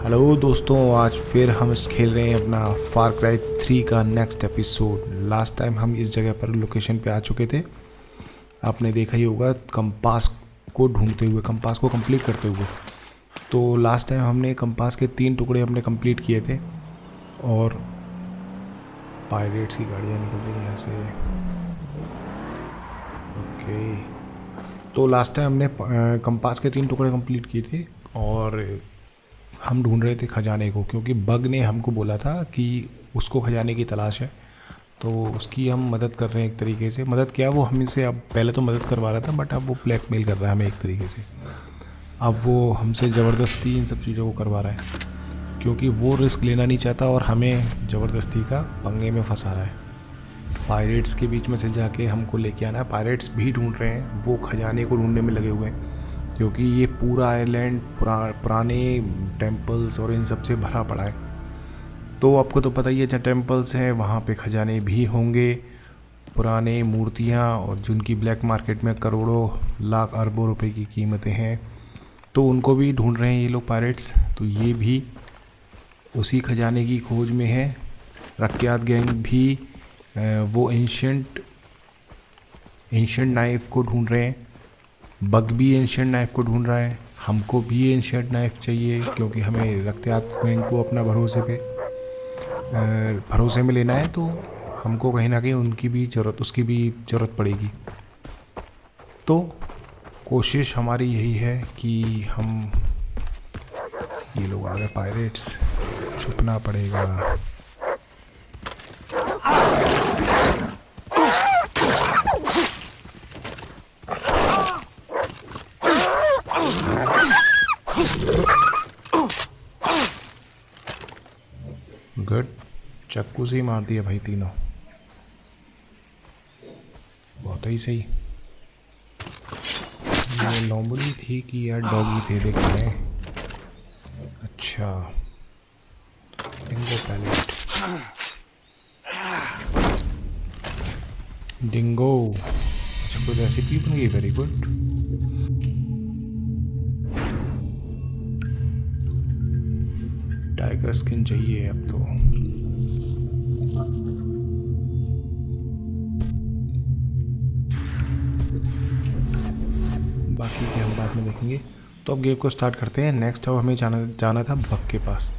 Hello दोस्तों, आज फिर हम खेल रहे हैं अपना फार क्राई 3 का नेक्स्ट एपिसोड। लास्ट टाइम हम इस जगह पर लोकेशन पे आ चुके थे। आपने देखा ही होगा कंपास को ढूंढते हुए, कंपास को कंप्लीट करते हुए। तो लास्ट टाइम हमने कंपास के 3 टुकड़े हमने कंप्लीट किए थे और पायरेट्स की गाड़ियाँ निकल रही हैं यहाँ से। ओके, तो लास्ट टाइम हमने कंपास के 3 टुकड़े कंप्लीट किए थे और हम ढूंढ रहे थे खजाने को, क्योंकि बग ने हमको बोला था कि उसको खजाने की तलाश है। तो उसकी हम मदद कर रहे हैं एक तरीके से। मदद क्या, वो हमसे अब पहले तो मदद करवा रहा था, बट अब वो ब्लैकमेल कर रहा है हमें एक तरीके से। अब वो हमसे ज़बरदस्ती इन सब चीज़ों को करवा रहा है, क्योंकि वो रिस्क लेना नहीं चाहता और हमें ज़बरदस्ती का पंगे में फंसा रहा है। पायरेट्स के बीच में से जाके हमको लेके आना है। पायरेट्स भी ढूंढ रहे हैं, वो खजाने को ढूंढने में लगे हुए हैं, क्योंकि ये पूरा आइलैंड पुराने टेम्पल्स और इन सब से भरा पड़ा है। तो आपको तो पता ही है, जहाँ टेम्पल्स हैं वहाँ पे खजाने भी होंगे, पुराने मूर्तियाँ, और जिनकी ब्लैक मार्केट में करोड़ों लाख अरबों रुपए की कीमतें हैं। तो उनको भी ढूंढ रहे हैं ये लोग पायरेट्स। तो ये भी उसी खजाने की खोज में है। रक्यात गैंग भी वो एंशिएंट नाइफ को ढूंढ रहे हैं। बग भी एंशिएंट नाइफ को ढूंढ रहा है। हमको भी एंशिएंट नाइफ चाहिए, क्योंकि हमें रक्यात गैंग को अपना भरोसे में लेना है। तो हमको कहीं ना कहीं उसकी भी ज़रूरत पड़ेगी। तो कोशिश हमारी यही है कि हम, ये लोग आ गए पायरेट्स, छुपना पड़ेगा। गुड, चक्कू से ही मार दिया भाई तीनों, बहुत ही सही। ये नॉर्मली थी कि यार डॉगी थे, देख रहे हैं। अच्छा, डिंगो पैलेट, डिंगो। अच्छा, कोई रेसिपी बन गई, वेरी गुड। टाइगर स्किन चाहिए अब तो। बाकी के हम बाद में देखेंगे। तो अब गेम को स्टार्ट करते हैं। नेक्स्ट अब हमें जाना था बग के पास।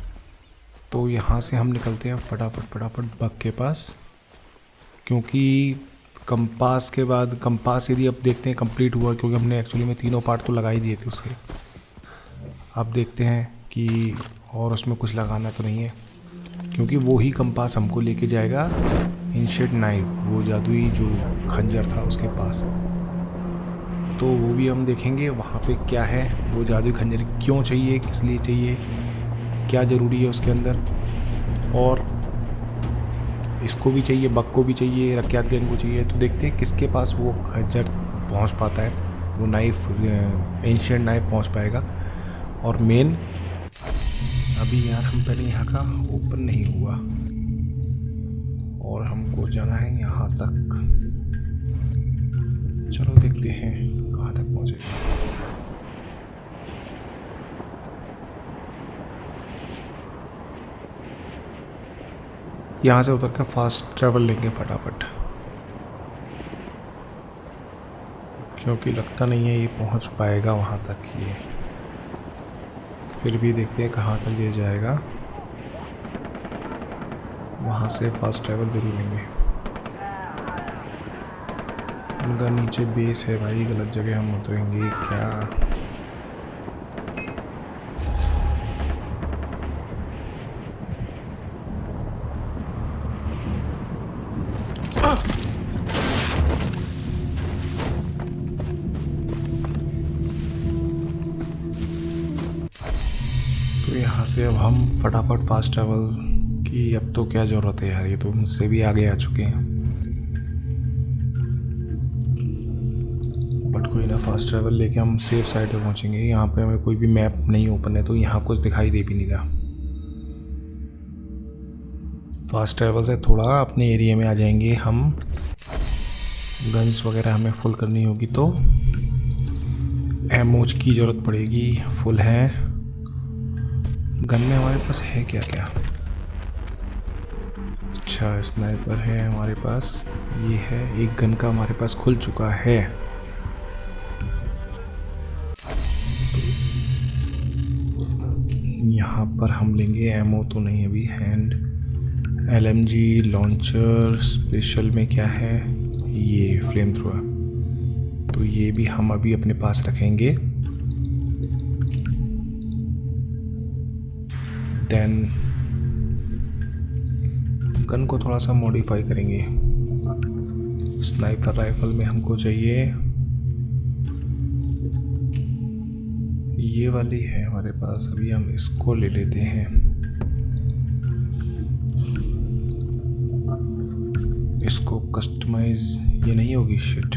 तो यहाँ से हम निकलते हैं फटाफट बग के पास, क्योंकि कंपास के बाद, कंपास यदि अब देखते हैं कंप्लीट हुआ, क्योंकि हमने एक्चुअली में 3 पार्ट तो लगा ही दिए थे उसके। अब देखते हैं कि और उसमें कुछ लगाना तो नहीं है, क्योंकि वो ही कंपास हमको लेके जाएगा एंशिएंट नाइफ, वो जादुई जो खंजर था उसके पास। तो वो भी हम देखेंगे वहाँ पे क्या है, वो जादुई खंजर क्यों चाहिए, किस लिए चाहिए, क्या ज़रूरी है उसके अंदर। और इसको भी चाहिए, बग को भी चाहिए, रक्यात गैंग को चाहिए। तो देखते हैं किसके पास वो खंजर पहुँच पाता है, वो नाइफ, एंशिएंट नाइफ पहुँच पाएगा। और मेन, अभी यार हम पहले यहाँ का ओपन नहीं हुआ और हमको जाना है यहाँ तक। चलो देखते हैं कहाँ तक पहुँचेगा। यहाँ से उतर कर फास्ट ट्रैवल लेंगे फटाफट, क्योंकि लगता नहीं है ये पहुँच पाएगा वहाँ तक। ये फिर भी देखते हैं कहाँ तक ये जाएगा, वहाँ से फास्ट ट्रैवल जरूर लेंगे। उनका नीचे बेस है भाई, गलत जगह हम उतरेंगे क्या। तो यहाँ से अब हम फटाफट फास्ट ट्रैवल की, अब तो क्या ज़रूरत है यार, ये तो मुझसे भी आगे आ चुके हैं। बट कोई ना, फास्ट ट्रैवल लेके हम सेफ साइड पे पहुँचेंगे। यहाँ पे हमें कोई भी मैप नहीं ओपन है, तो यहाँ कुछ दिखाई दे भी नहीं रहा। फास्ट ट्रैवल से थोड़ा अपने एरिया में आ जाएंगे हम। गन्स वगैरह हमें फुल करनी होगी, तो एमोज की ज़रूरत पड़ेगी। फुल है, गन में हमारे पास है क्या क्या? अच्छा, स्नाइपर है हमारे पास, ये है एक गन का हमारे पास खुल चुका है। यहाँ पर हम लेंगे एमओ तो नहीं अभी, हैंड एलएमजी लॉन्चर। स्पेशल में क्या है? ये फ्लेम थ्रोअर, तो ये भी हम अभी अपने पास रखेंगे। देन गन को थोड़ा सा मॉडिफाई करेंगे। स्नाइपर राइफल में हमको चाहिए ये वाली है हमारे पास, अभी हम इसको ले लेते हैं। इसको कस्टमाइज ये नहीं होगी, शिट,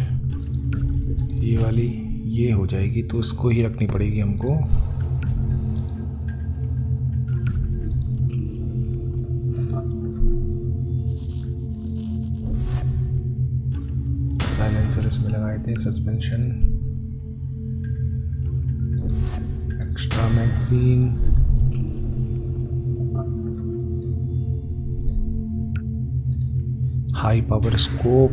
ये वाली ये हो जाएगी, तो इसको ही रखनी पड़ेगी हमको। साइलेंसर इसमें लगाए थे, suspension, extra magazine, high power scope,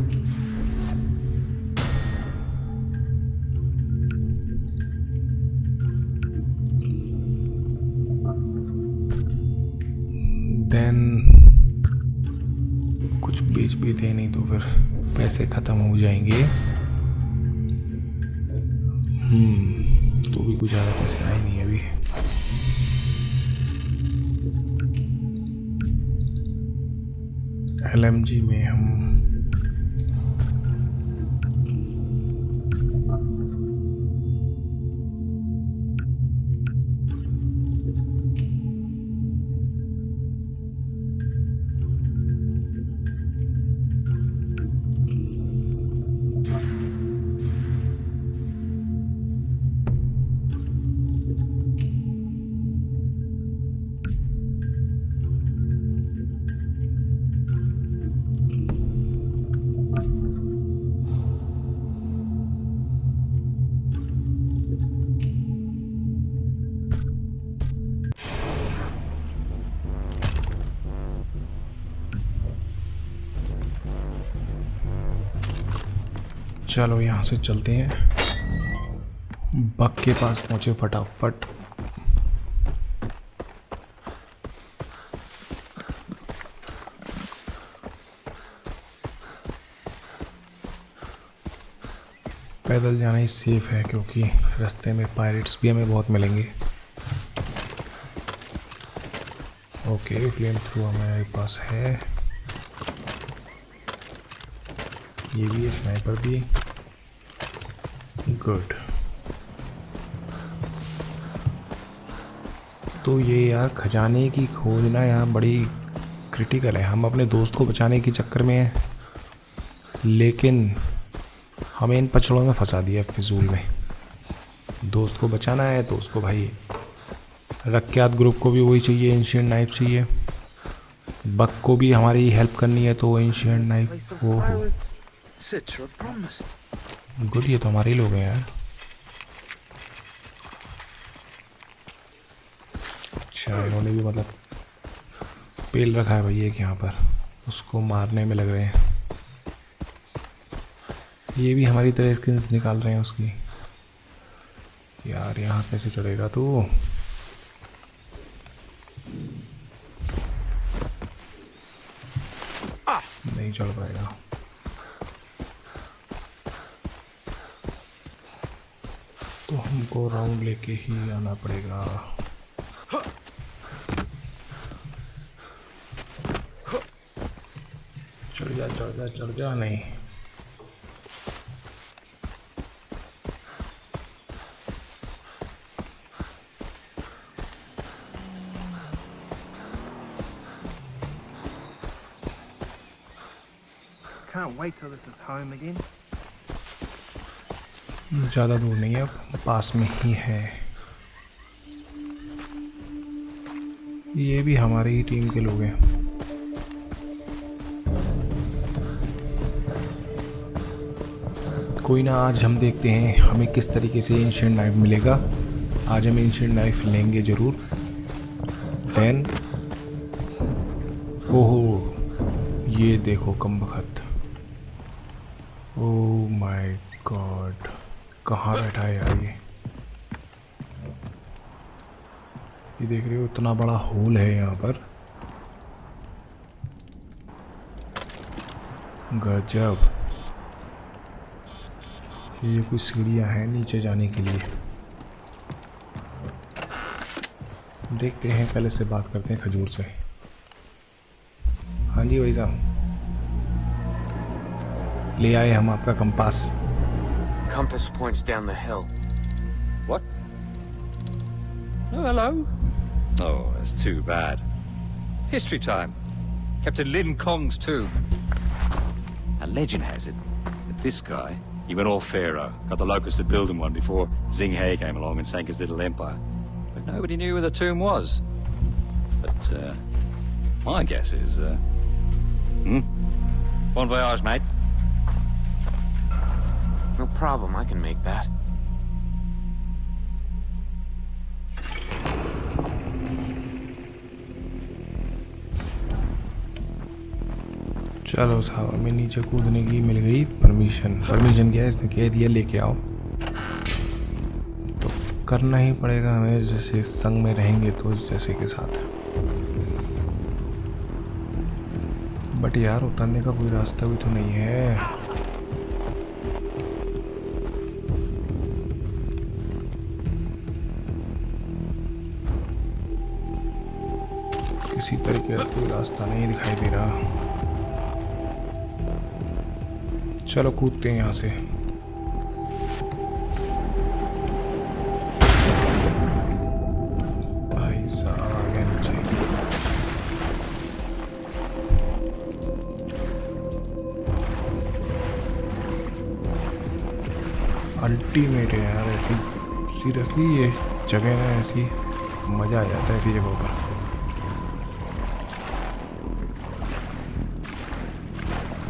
then कुछ बेच भी दे, नहीं तो फिर पैसे ख़त्म हो जाएंगे। तो भी कुछ ज़्यादा पैसे आए नहीं अभी। एलएमजी में हम चलो यहाँ से चलते हैं, बग के पास पहुँचे फटाफट। पैदल जाना ही सेफ है क्योंकि रास्ते में पायरेट्स भी हमें बहुत मिलेंगे। ओके, फ्लेम थ्रू हमारे पास है, ये भी है, स्नाइपर भी, गुड। तो ये यार खजाने की खोजना यहाँ बड़ी क्रिटिकल है। हम अपने दोस्त को बचाने के चक्कर में हैं, लेकिन हमें इन पचड़ों में फंसा दिया फिजूल में। दोस्त को बचाना है तो उसको भाई रक्यात ग्रुप को भी वही चाहिए, एंशिएंट नाइफ चाहिए। बक को भी हमारी हेल्प करनी है तो एंशिएंट नाइफ वो हो। गुड, ये तो हमारे ही लोग हैं यार। अच्छा, इन्होंने भी मतलब पेल रखा है भाई एक यहाँ पर, उसको मारने में लग रहे हैं। ये भी हमारी तरह स्किन्स निकाल रहे हैं उसकी। यार यहाँ कैसे चढ़ेगा तू? नहीं चढ़ पाएगा। तो हमको राउंड लेके ही आना पड़ेगा। चढ़ जा चढ़ जा चढ़ जा, नहीं ज़्यादा दूर नहीं है, अब पास में ही है। ये भी हमारी ही टीम के लोग हैं। कोई ना, आज हम देखते हैं हमें किस तरीके से एंशिएंट नाइफ मिलेगा। आज हम एंशिएंट नाइफ लेंगे ज़रूर। फैन। ओहो, ये देखो कम बखत। ओह माय गॉड, कहाँ बैठा है यार ये देख रहे हो इतना बड़ा होल है यहाँ पर। गजब। ये कोई सीढ़ियाँ हैं नीचे जाने के लिए। देखते हैं, पहले से बात करते हैं खजूर से। हाँ जी भाई साहब, ले आए हम आपका compass. Compass points down the hill. What? Oh, hello. Oh, that's too bad. History time. Captain Lin Kong's tomb. A legend has it that this guy, he went all pharaoh, got the locusts to build him one before Xing He came along and sank his little empire. But nobody knew where the tomb was. But, my guess is, Bon voyage, mate. No problem, I can make that. चलो साहब, हमें नीचे कूदने की मिल गई permission. Permission क्या है, इसने कह दिया लेके आओ, तो करना ही पड़ेगा हमें। जैसे संग में रहेंगे तो जैसे के साथ। बट यार उतरने का कोई रास्ता भी तो नहीं है। किसी तरीके का कोई रास्ता नहीं दिखाई दे रहा। चलो कूदते हैं यहाँ से। भाई साहब आ गया नीचे। अल्टीमेट है यार ऐसी। सीरियसली ये जगह ना ऐसी, मज़ा आ जाता है ऐसी जगहों पर।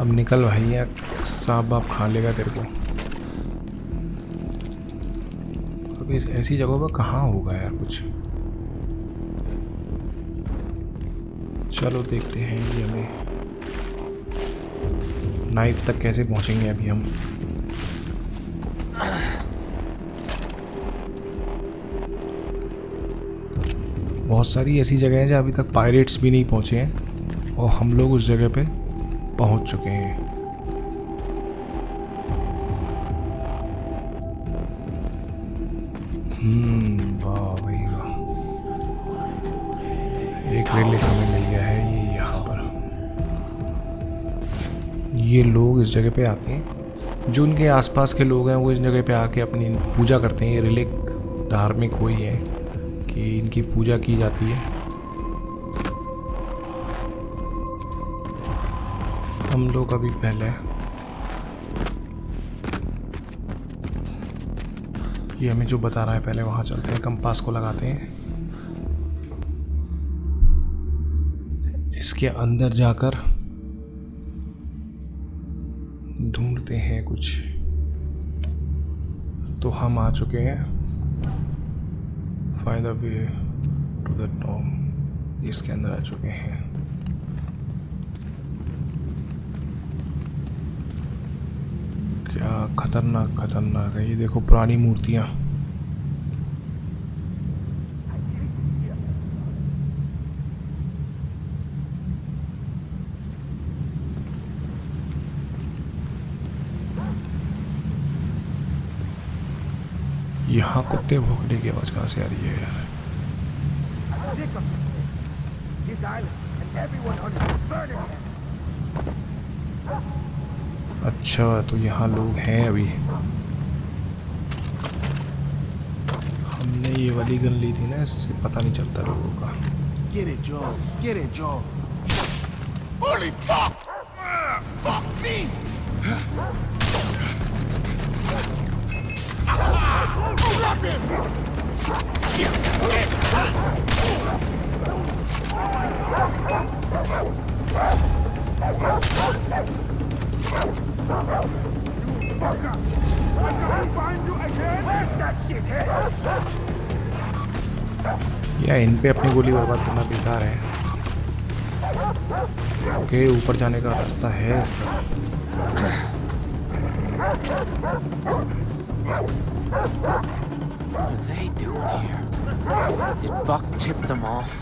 अब निकल भैया, सांप बाप खा लेगा तेरे को। अब इस ऐसी जगहों पर कहाँ होगा यार कुछ। चलो देखते हैं कि हमें नाइफ तक कैसे पहुँचेंगे अभी हम। बहुत सारी ऐसी जगह हैं जहाँ अभी तक पायरेट्स भी नहीं पहुँचे हैं, और हम लोग उस जगह पे पहुँच चुके हैं। वाह भाई वाह, एक रिलीफ हमें मिल गया है ये यहाँ पर। ये लोग इस जगह पे आते हैं, जो उनके आसपास के लोग हैं वो इस जगह पे आके अपनी पूजा करते हैं। ये रिलीक धार्मिक हुई है कि इनकी पूजा की जाती है। हम लोग अभी पहले ये हमें जो बता रहा है पहले वहाँ चलते हैं, कंपास को लगाते हैं। इसके अंदर जाकर ढूंढते हैं कुछ। तो हम आ चुके हैं find the way to the tomb. इसके अंदर आ चुके हैं। क्या खतरनाक खतरनाक है ये। देखो पुरानी मूर्तियाँ। यहाँ कुत्ते भौंकने की आवाज कहाँ से आ रही है यार। अच्छा तो यहाँ लोग हैं अभी। हमने ये वाली गन ली थी ना, इससे पता नहीं चलता लोगों का। Get it, Joe. Get it, Joe. Holy fuck! Fuck me! Drop him! Fucker! I gotta find you again! Where's that shithead? या इन पे अपनी गोली बर्बाद करना बेकार है। ओके, ऊपर जाने का रास्ता है इसका। What are they doing here? Did Buck tip them off?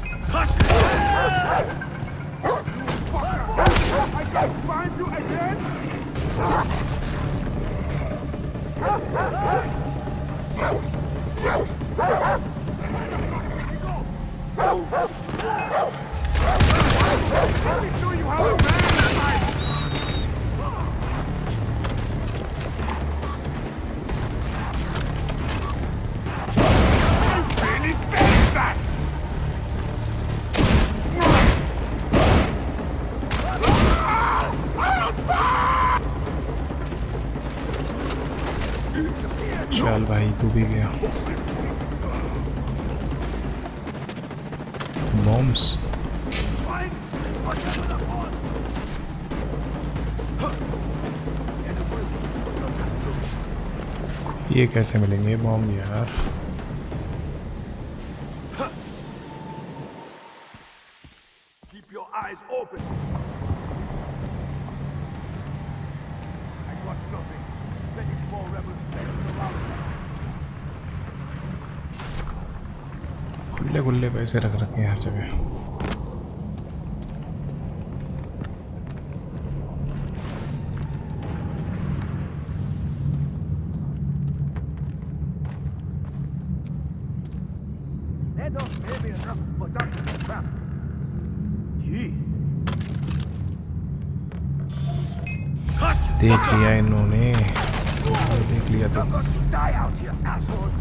I can find you again! Let me show you how a man fights! I really felt that! चल भाई, तू भी गया। बॉम्ब्स ये कैसे मिलेंगे बॉम्ब यार? Keep your eyes open. I got nothing. Many small rebels standing around. खुले खुले पैसे रख रखे हैं हर जगह। They don't pay me enough for that crap. Gee. Cut! देख लिया इन्होंने, देख लिया You're तो। going to die out here, asshole!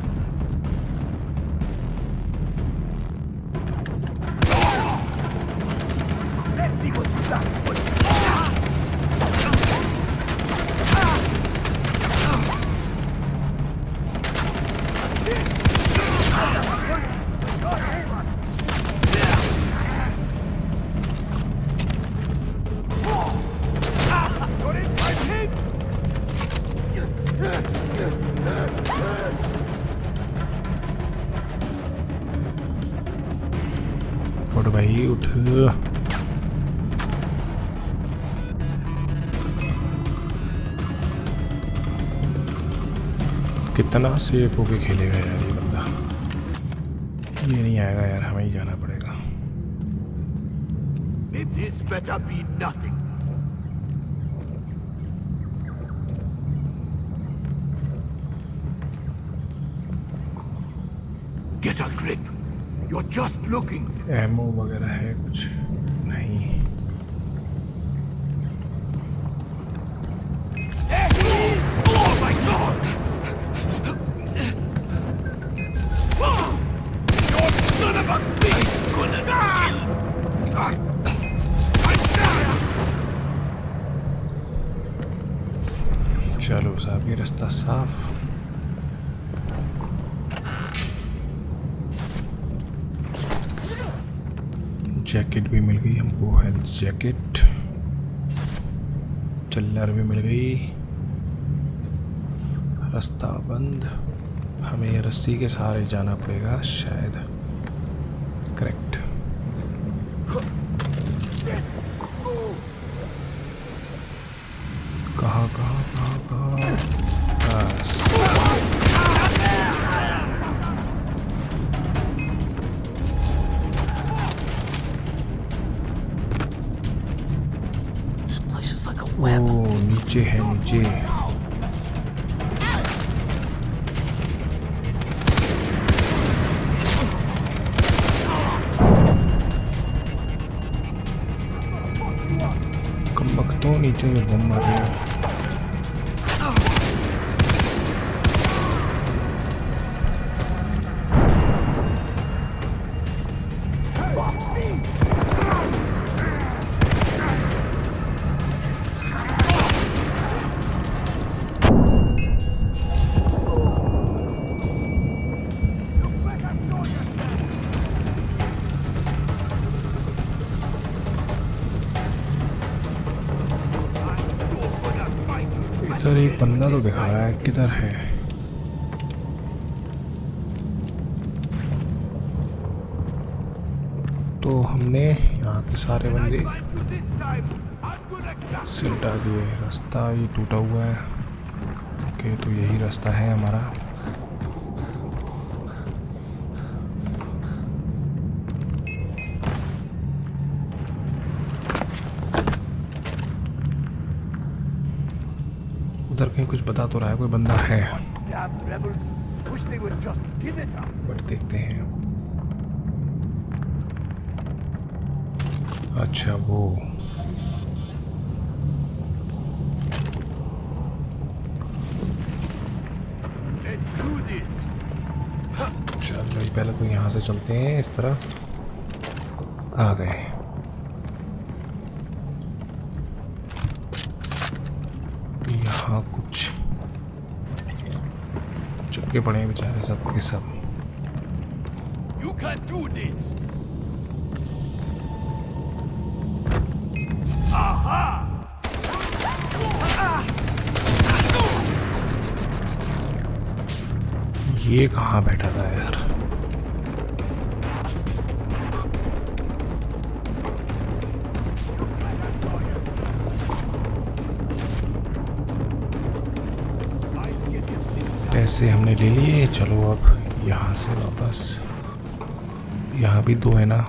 Let's see what you got. You're in my team! उठ भाई उठ। कितना सेफ होके खेलेगा यार ये बंदा। ये नहीं आएगा यार, हमें ही जाना पड़ेगा। This better be nothing. Get a grip. You're just looking. Ammo वगैरह है कुछ? नहीं। Oh my god! You son of a bitch! Gonna kill! चलो साहब, ये रास्ता साफ। जैकेट भी मिल गई हमको, हेल्थ जैकेट। चिल्लर भी मिल गई। रास्ता बंद, हमें रस्सी के सहारे जाना पड़ेगा शायद। करेक्ट। कहाँ कहाँ कहाँ कहाँ? बस This place is like a O web. नीचे है, नीचे। कम वक्तों नीचे में बम मार रहे हैं। इधर एक बंदा तो दिखा रहा है, किधर है? तो हमने यहाँ के सारे बंदे सिलटा दिए। रास्ता ये टूटा हुआ है। ओके, तो यही रास्ता है हमारा। उधर कहीं कुछ बता तो रहा है, कोई बंदा है, बट देखते हैं। अच्छा, वो चल भाई, पहले तो यहाँ से चलते हैं। इस तरफ आ गए। यहाँ कुछ चिपके पड़े हैं बेचारे सब के सब। You can do this. ये कहाँ बैठा था यार? पैसे हमने ले लिए। चलो अब यहाँ से वापस। यहाँ भी दो है ना।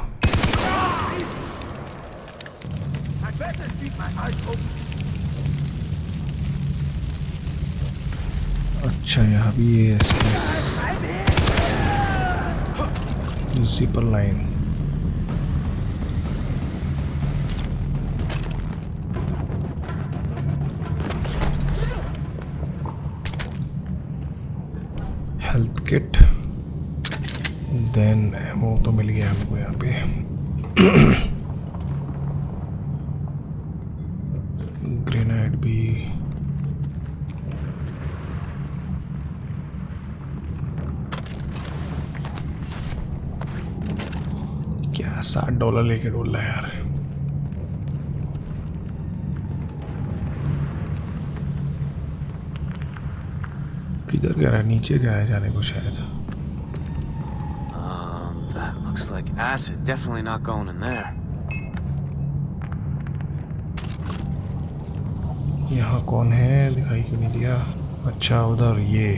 अच्छा, यहाँ भी ये zipper line. Health kit, then वो तो मिल गया हमको यहाँ पे। ग्रेनाइड भी। क्या $60 लेके डोल रहा है यार। किधर गया है? नीचे गया है जाने को शायद। That looks like acid. Definitely not going in there. यहाँ कौन है? दिखाई क्यों नहीं दिया? अच्छा, उधर ये।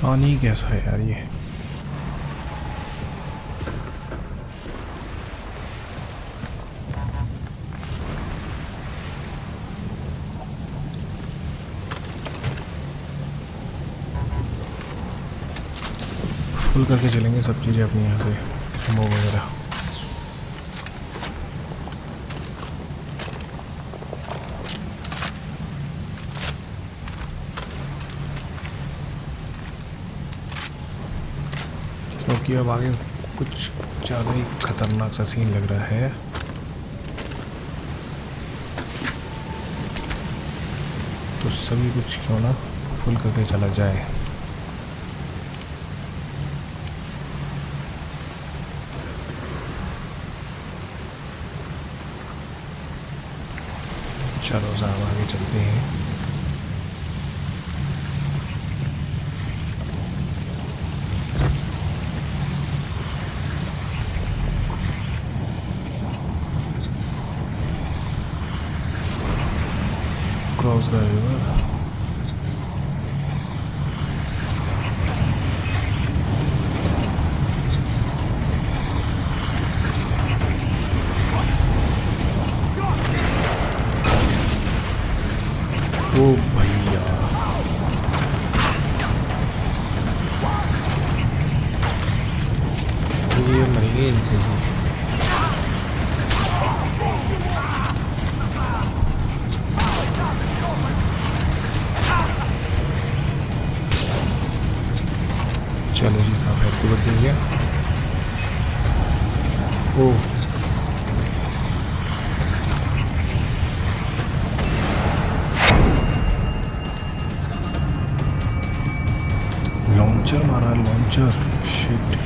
पानी कैसा है यार ये? फुल करके चलेंगे सब चीज़ें अपनी यहाँ से, एमो वगैरह। क्योंकि अब आगे कुछ ज़्यादा ही खतरनाक सा सीन लग रहा है। तो सभी कुछ क्यों ना फुल करके चला जाए। चलो साहब आगे चलते हैं। Cross the river. ओ भैया, मरेंगे इनसे ही। चलो जी साहब, हेड को बदल गया। ओह, लॉन्चर मारा, लॉन्चर। शिट।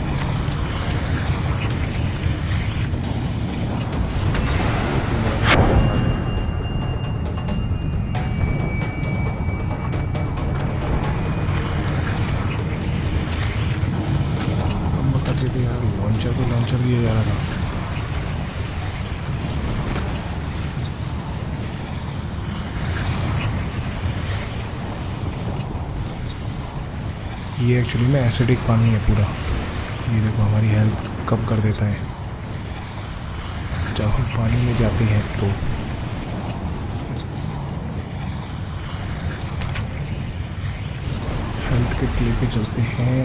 हम बताते थे यार, लॉन्चर को लॉन्चर दिया जा रहा था। ये एक्चुअली में एसिडिक पानी है पूरा। ये देखो हमारी हेल्थ कम कर देता है जब हम पानी में जाते हैं तो। हेल्थ किट लेके चलते हैं।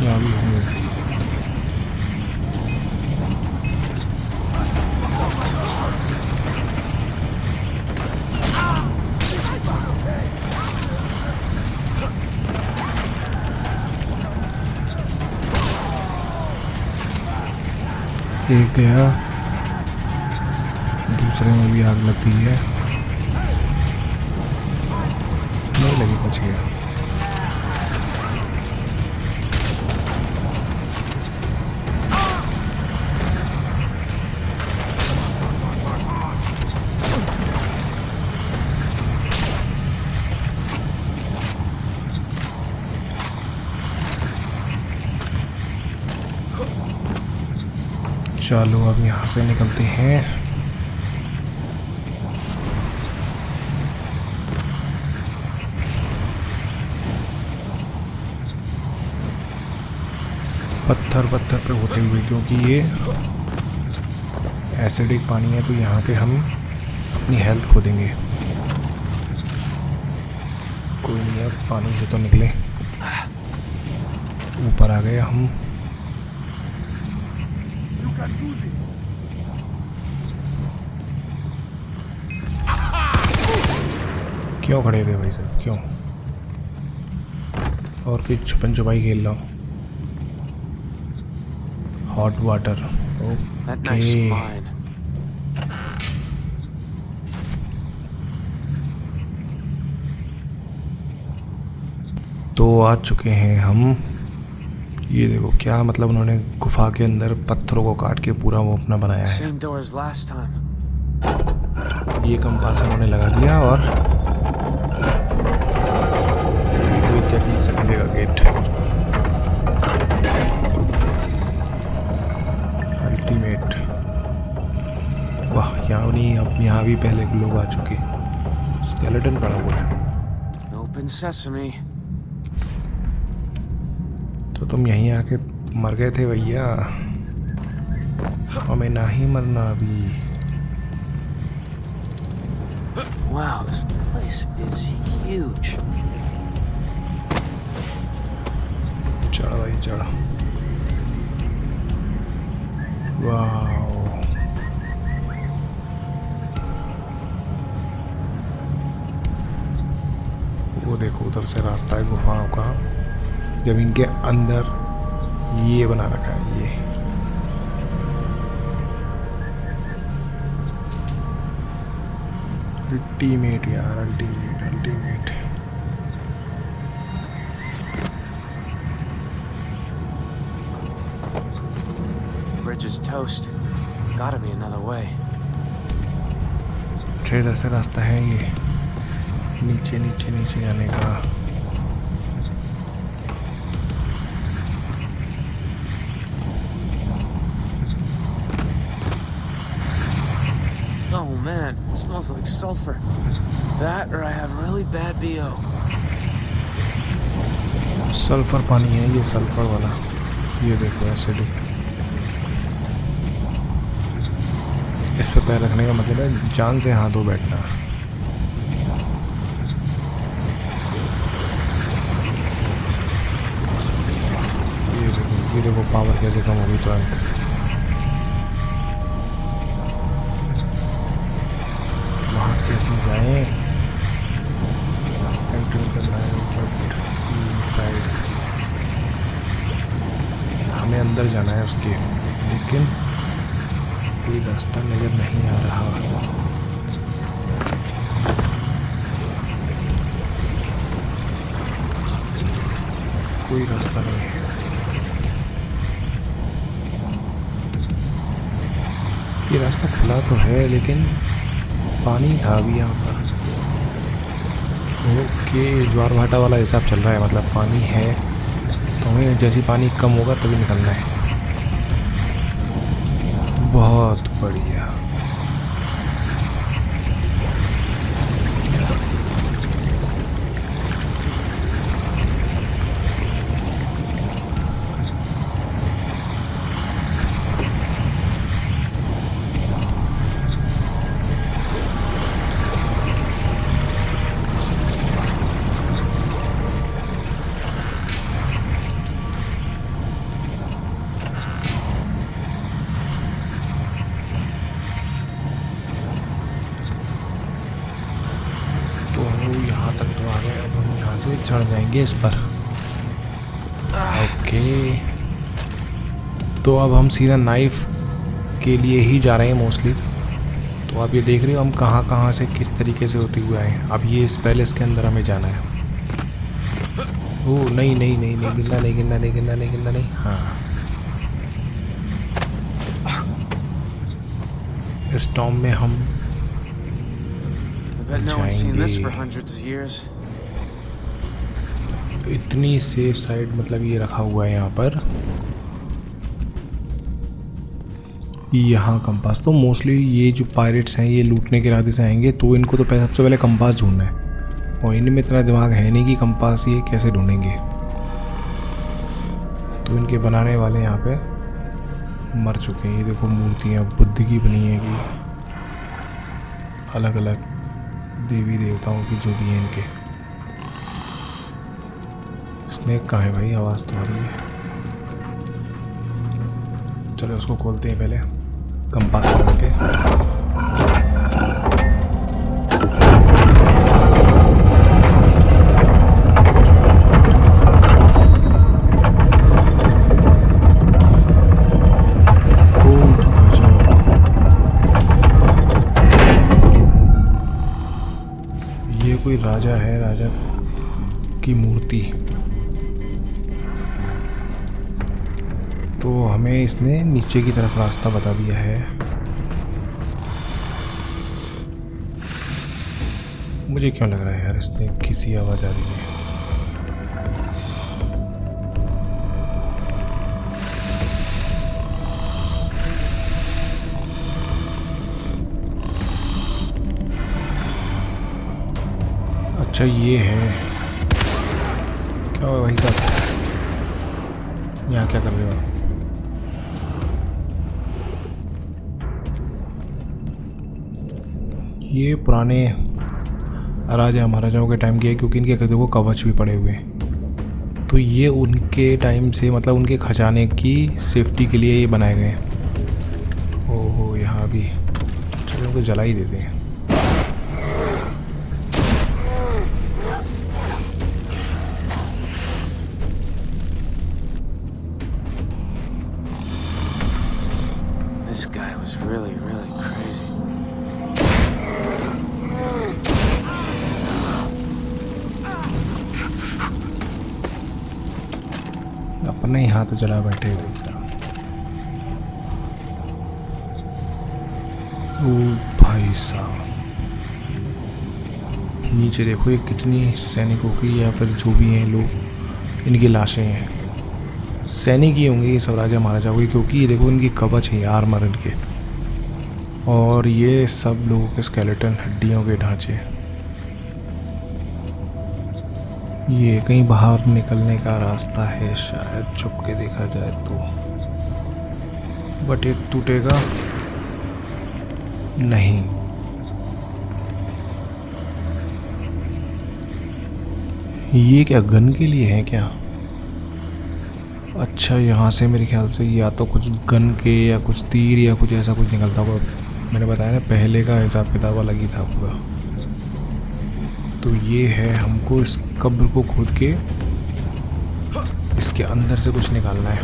यहाँ भी हूँ। एक गया, दूसरे में भी आग लग गई है। नहीं लगी, बच गया। चलो अब यहाँ से निकलते हैं। पत्थर पत्थर पे होते हुए, क्योंकि ये एसिडिक पानी है तो यहाँ पे हम अपनी हेल्थ खो देंगे। कोई नहीं, अब पानी से तो निकले, ऊपर आ गए हम। क्यों खड़े थे भाई साहब, क्यों? और फिर छुपन छुपाई खेल रहा हूँ। Hot water, That knife's okay. mine. तो आ चुके हैं हम। ये देखो क्या मतलब, उन्होंने गुफा के अंदर पत्थरों को काट के पूरा वो अपना बनाया है। Same door as last time. ये कंपास उन्होंने लगा दिया और कोई टेक्निक से खुलेगा गेट। अल्टीमेट। वाह, यहाँ नहीं, अब यहाँ भी पहले लोग आ चुके। स्केलेटन पड़ा हुआ है। Open sesame. तो तुम यहीं आके मर गए थे भैया, हमें ना ही मरना अभी। Wow, this place is huge. चढ़ भाई चढ़। वाह, वो देखो उधर से रास्ता है गुफाओं का। जमीन के अंदर ये बना रखा है ये। अल्टीमेट यार, ultimate ultimate. Bridge is toast. Gotta be another way. अच्छा, इधर से रास्ता है ये नीचे नीचे नीचे जाने का। Oh man, it smells like sulfur. That or I have really bad BO. Sulphur पानी है ये, सल्फर वाला। ये देखो एसिडिक। इस पे पैर रखने का मतलब है जान से हाथ धो बैठना। ये देखो पावर कैसे कम होगी तुरंत। वहाँ कैसे जाएं? एंटर करना है इनसाइड, हमें अंदर जाना है उसके, लेकिन कोई रास्ता नज़र नहीं आ रहा। कोई रास्ता नहीं है। ये रास्ता खुला तो है लेकिन पानी था अभी यहाँ पर। ओके, ज्वार भाटा वाला हिसाब चल रहा है, मतलब पानी है तो हमें जैसे पानी कम होगा तभी निकलना है। बहुत बढ़िया। से चढ़ जाएंगे इस पर। ओके, तो अब हम सीधा नाइफ के लिए ही जा रहे हैं मोस्टली। तो आप ये देख रहे हो हम कहाँ कहाँ से किस तरीके से होते हुए आए हैं। अब ये इस पैलेस के अंदर हमें जाना है। ओह नहीं नहीं नहीं नहीं, गिरना नहीं, गिरना नहीं, गिरना नहीं, गिरना नहीं। हाँ, इस टॉम में हम जाएंगे। तो इतनी सेफ साइड मतलब ये रखा हुआ है यहाँ पर। यहाँ कंपास तो मोस्टली ये जो पायरेट्स हैं ये लूटने के इरादे से आएंगे, तो इनको तो सबसे पहले कंपास ढूंढना है, और इनमें इतना दिमाग है नहीं कि कंपास ये कैसे ढूंढेंगे। तो इनके बनाने वाले यहाँ पे मर चुके हैं। ये देखो मूर्तियाँ बुद्ध की बनी है कि अलग अलग देवी देवताओं की जो भी हैं इनके। स्नेक कहाँ है भाई? आवाज़ तो आ रही है। चलो उसको खोलते हैं पहले कंपास लगा के। ये कोई राजा है, राजा की मूर्ति। तो हमें इसने नीचे की तरफ रास्ता बता दिया है। मुझे क्यों लग रहा है यार इसने किसी आवाज़ आ रही है। अच्छा ये है क्या हुआ भाई साहब? यहाँ क्या कर रहे हो? ये पुराने राजा महाराजाओं के टाइम के है, क्योंकि इनके देखो कवच भी पड़े हुए हैं। तो ये उनके टाइम से मतलब उनके खजाने की सेफ्टी के लिए ये बनाए गए हैं। ओहो यहाँ भी, चलो इनको जला ही देते हैं। This guy was really crazy. अपने ही हाथ जला बैठे हुए इसका। ओ भाई साहब, नीचे देखो ये कितनी सैनिकों की या फिर जो भी हैं लोग, इनकी लाशें हैं। सैनिक ही होंगे ये सब राजा महाराजा हुए, क्योंकि ये देखो इनकी कवच है, आर्मर इनके, और ये सब लोगों के स्केलेटन, हड्डियों के ढांचे। ये कहीं बाहर निकलने का रास्ता है शायद, छुप के देखा जाए तो, बट ये टूटेगा नहीं। ये क्या गन के लिए है क्या? अच्छा, यहाँ से मेरे ख्याल से या तो कुछ गन के या कुछ तीर या कुछ ऐसा कुछ निकलता होगा। मैंने बताया ना, पहले का हिसाब किताब अलग ही था पूरा। तो ये है, हमको इस कब्र को खोद के इसके अंदर से कुछ निकालना है।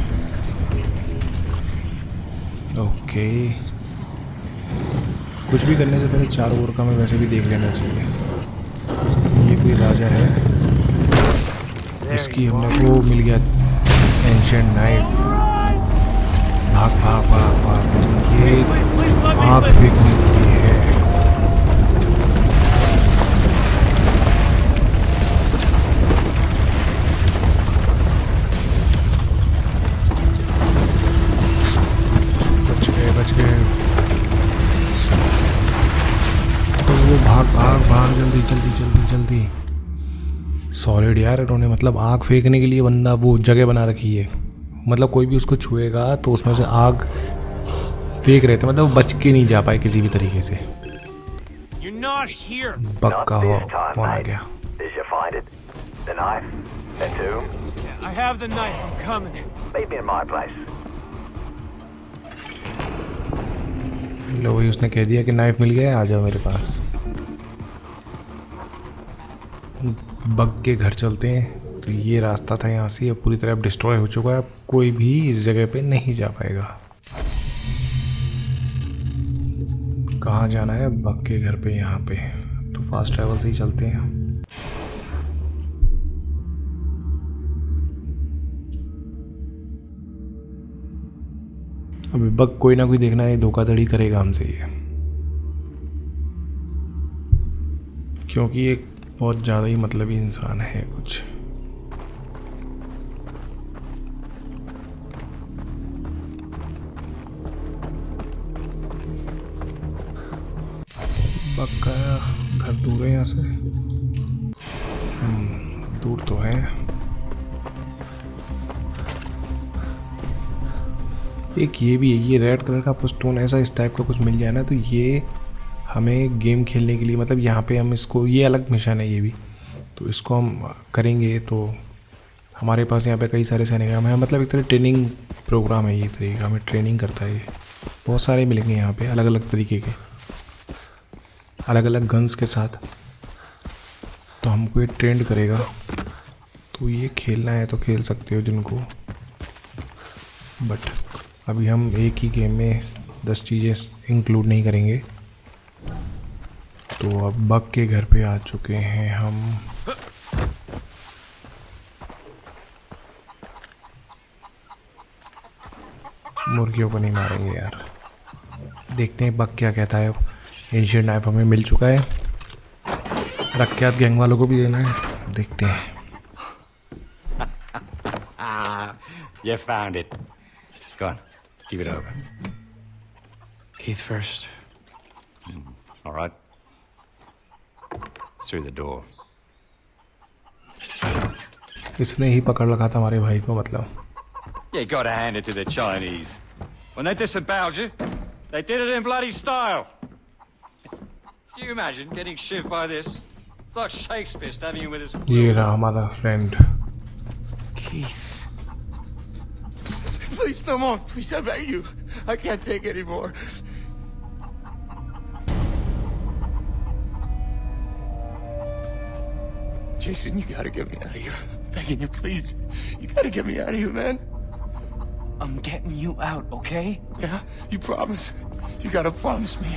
ओके, कुछ भी करने से पहले चारों ओर का हमें वैसे भी देख लेना चाहिए। ये कोई राजा है, इसकी हमने वो मिल गया एंशिएंट नाइफ। भाग भाग भाग भाग। तो ये आग फेंकने के लिए है। बच गए बच गए। तो वो भाग भाग भाग, जल्दी जल्दी जल्दी जल्दी। सॉलिड यार, इन्होंने मतलब आग फेंकने के लिए बंदा वो जगह बना रखी है। मतलब कोई भी उसको छुएगा तो उसमें से आग फेंक रहे थे, मतलब वो बच के नहीं जा पाए किसी भी तरीके से। You're not here. बग का हुआ फोन आ गया। Did you find it? The knife? The tomb? I have the knife. I'm coming. Meet me in my place. लो भाई, उसने कह दिया कि नाइफ मिल गया है, आ जाओ मेरे पास। बग के घर चलते हैं। तो ये रास्ता था यहाँ से, अब पूरी तरह डिस्ट्रॉय हो चुका है। अब कोई भी इस जगह पे नहीं जा पाएगा। कहाँ जाना है? बग के घर पे, यहाँ पे। तो फास्ट ट्रैवल से ही चलते हैं। अभी बग कोई ना कोई देखना है, धोखाधड़ी करेगा हमसे ये, क्योंकि एक बहुत ज़्यादा ही मतलबी इंसान है कुछ। बग का घर दूर है यहाँ से। दूर तो है। एक ये भी है, ये रेड कलर का स्टोन ऐसा इस टाइप का कुछ मिल जाए ना, तो ये हमें गेम खेलने के लिए, मतलब यहाँ पे हम इसको, ये अलग मिशन है ये भी, तो इसको हम करेंगे तो हमारे पास यहाँ पे कई सारे सैनिक हैं। मतलब एक तरह ट्रेनिंग प्रोग्राम है ये, तरीका हमें ट्रेनिंग करता है ये। बहुत सारे मिलेंगे यहाँ पे अलग अलग तरीके के, अलग अलग गन्स के साथ। तो हमको ये ट्रेंड करेगा। तो ये खेलना है तो खेल सकते हो जिनको, बट अभी हम एक ही गेम में 10 चीज़ें इंक्लूड नहीं करेंगे। तो अब बग के घर पे आ चुके हैं हम। मुर्गियों को नहीं मारेंगे यार। देखते हैं बग क्या कहता है। एंशिएंट नाइफ हमें मिल चुका है, रख्यात गैंग वालों को भी देना है। देखते हैं। You found it. Go on, give it over. Keith first. All right. Through the door. इसने ही पकड़ रखा था हमारे भाई को, मतलब। You gotta hand it to the Chinese. When they disemboweled you, they did it in bloody style. Can you imagine getting shivved by this? It's like Shakespeare stabbing you with his quill. ये रहा हमारा friend. Keith. Please, no more. Please, I beg you. I can't take any more. Jason, you gotta get me out of here. I'm begging you, please. You gotta get me out of here, man. I'm getting you out, okay? Yeah? You promise? You gotta promise me.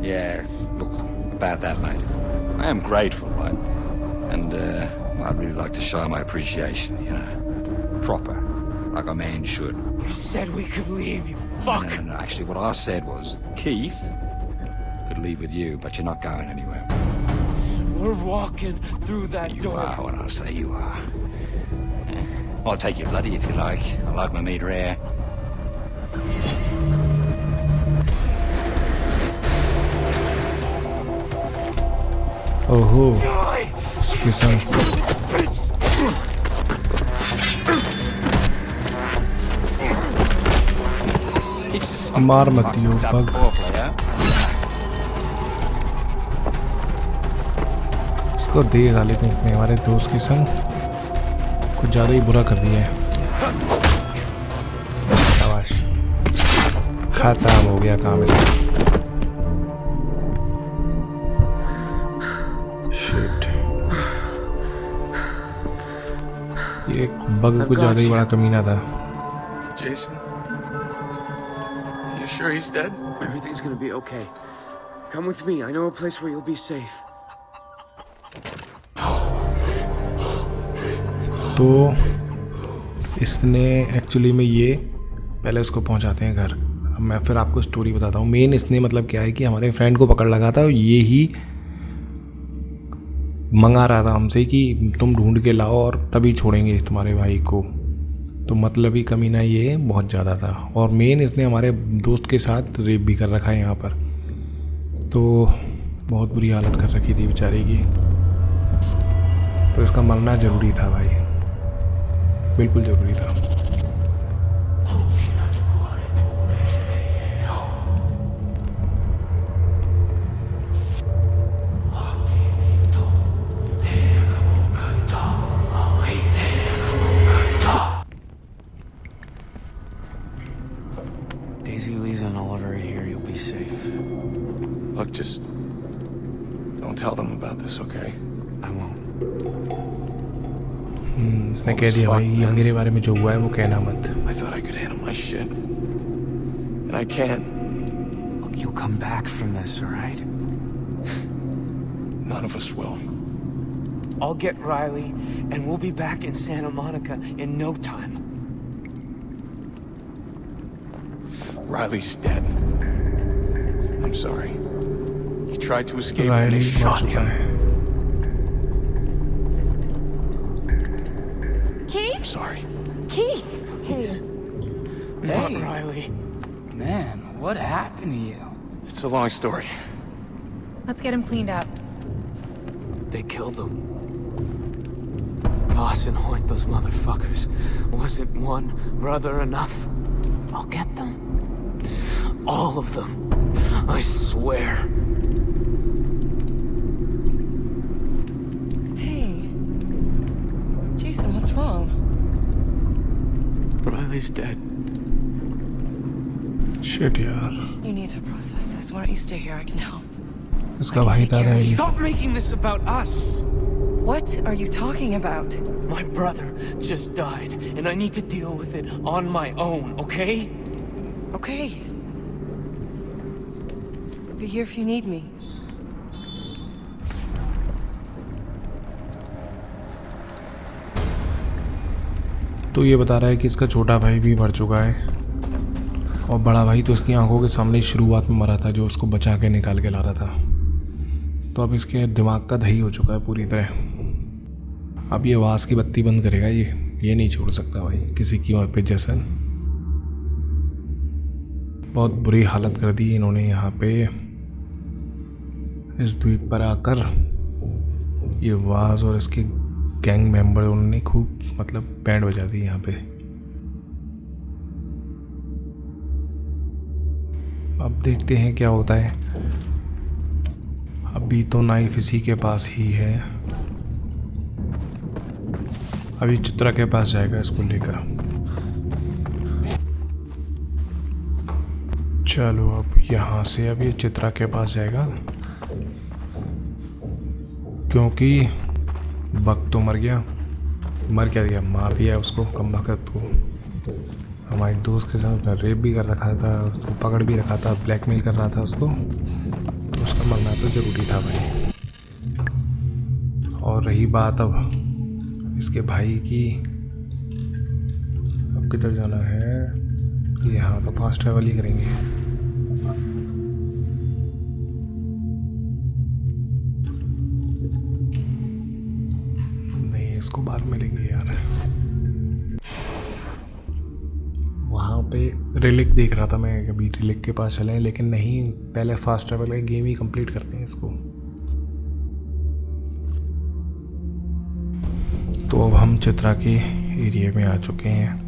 Yeah, look, about that, mate. I am grateful, right? And, I'd really like to show my appreciation, you know. Proper, like a man should. You said we could leave, you fuck! No. Actually, what I said was, Keith could leave with you, but you're not going anywhere. We're walking through that You door. are what I say you are. I'll take your bloody if you like. I like my meat rare. ओहो, उसके संग मार मत दियो bug. इसको दे डाले थे इसने हमारे दोस्त के संग। कुछ ज़्यादा ही बुरा कर दिया है। शाबाश, खत्म हो गया काम इसका। शिट, ये बग कुछ ज़्यादा ही बड़ा कमीना था। Jason? You sure he's dead? Everything's gonna be okay. Come with me. I know a place where you'll be safe. तो इसने एक्चुअली में ये पहले उसको पहुंचाते हैं घर। अब मैं फिर आपको स्टोरी बताता हूँ। मेन इसने मतलब क्या है कि हमारे फ्रेंड को पकड़ लगा था और ये ही मंगा रहा था हमसे कि तुम ढूंढ के लाओ और तभी छोड़ेंगे तुम्हारे भाई को। तो मतलब ही कमीना ये बहुत ज़्यादा था। और मेन इसने हमारे दोस्त के साथ रेप भी कर रखा है यहाँ पर। तो बहुत बुरी हालत कर रखी थी बेचारे की। तो इसका मरना ज़रूरी था भाई, बिल्कुल ज़रूरी था। Daisy, Lisa, and Oliver are here. You'll be safe. Look, just don't tell them about this, okay? I won't. इसने कह दिया भाई ये मेरे बारे में जो हुआ है वो कहना मत। I thought I could handle my shit. And I can. Look, you'll come back from this, all right? None of us will. I'll get Riley, and we'll be back in Santa Monica in no time. Riley's dead. I'm sorry. He tried to escape and रायली they मर shot चुका him. है। Keith? I'm sorry. Keith! Hey. Not Riley. Man, what happened to you? It's a long story. Let's get him cleaned up. They killed him. Voss and Hoyt, those motherfuckers. Wasn't one brother enough? I'll get them. All of them. I swear. Hey. Jason, what's wrong? Riley's dead. Shit यार, You need to process this. Why don't you stay here? I can help. इसका भाई था नहीं। Stop making this about us! What are you talking about? My brother just died, and I need to deal with it on my own, okay? Okay. I'll be here if you need me. तो ये बता रहा है कि इसका छोटा भाई भी मर चुका है और बड़ा भाई तो इसकी आंखों के सामने शुरुआत में मरा था, जो उसको बचा के निकाल के ला रहा था। तो अब इसके दिमाग का दही हो चुका है पूरी तरह। अब ये वास की बत्ती बंद करेगा, ये नहीं छोड़ सकता भाई किसी कीमत पे। जैसन बहुत बुरी हालत कर दी इन्होंने यहाँ पे इस द्वीप पर आकर। ये वास और इसके गैंग मेंबर उन्होंने खूब मतलब बैंड बजा दी यहाँ पे। अब देखते हैं क्या होता है। अभी तो नाइफ इसी के पास ही है। अभी चित्रा के पास जाएगा इसको लेकर। चलो अब यहाँ से अब ये चित्रा के पास जाएगा, क्योंकि बक तो मर गया। मर क्या दिया, मार दिया उसको कम वक्त को। हमारे दोस्त के साथ रेप भी कर रखा था, उसको पकड़ भी रखा था, ब्लैकमेल कर रहा था उसको। तो उसका मरना तो ज़रूरी था भाई। और रही बात अब इसके भाई की, अब किधर जाना है? यहाँ तो फास्ट ट्रैवल ही करेंगे। नहीं, इसको बाद में लेंगे यार। वहाँ पे रिलिक देख रहा था मैं, कभी रिलिक के पास चलें, लेकिन नहीं, पहले फास्ट ट्रैवल का गेम ही कंप्लीट करते हैं इसको। तो अब हम चित्रा के एरिया में आ चुके हैं।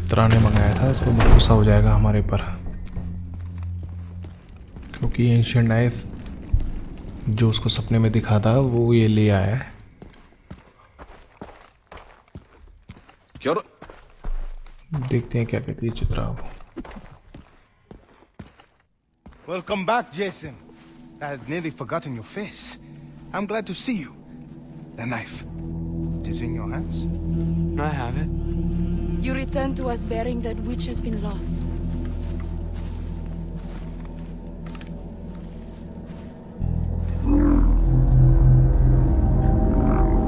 चित्रा ने मंगाया था, इसको भरोसा हो जाएगा हमारे पर, क्योंकि एंशिएंट नाइफ जो उसको सपने में दिखा था वो ये ले आया है। देखते हैं क्या कहती है Chitra. Welcome back, Jason. I had nearly forgotten your face. I'm glad to see you. The knife. It is in your hands. I have it. You return to us bearing that which has been lost.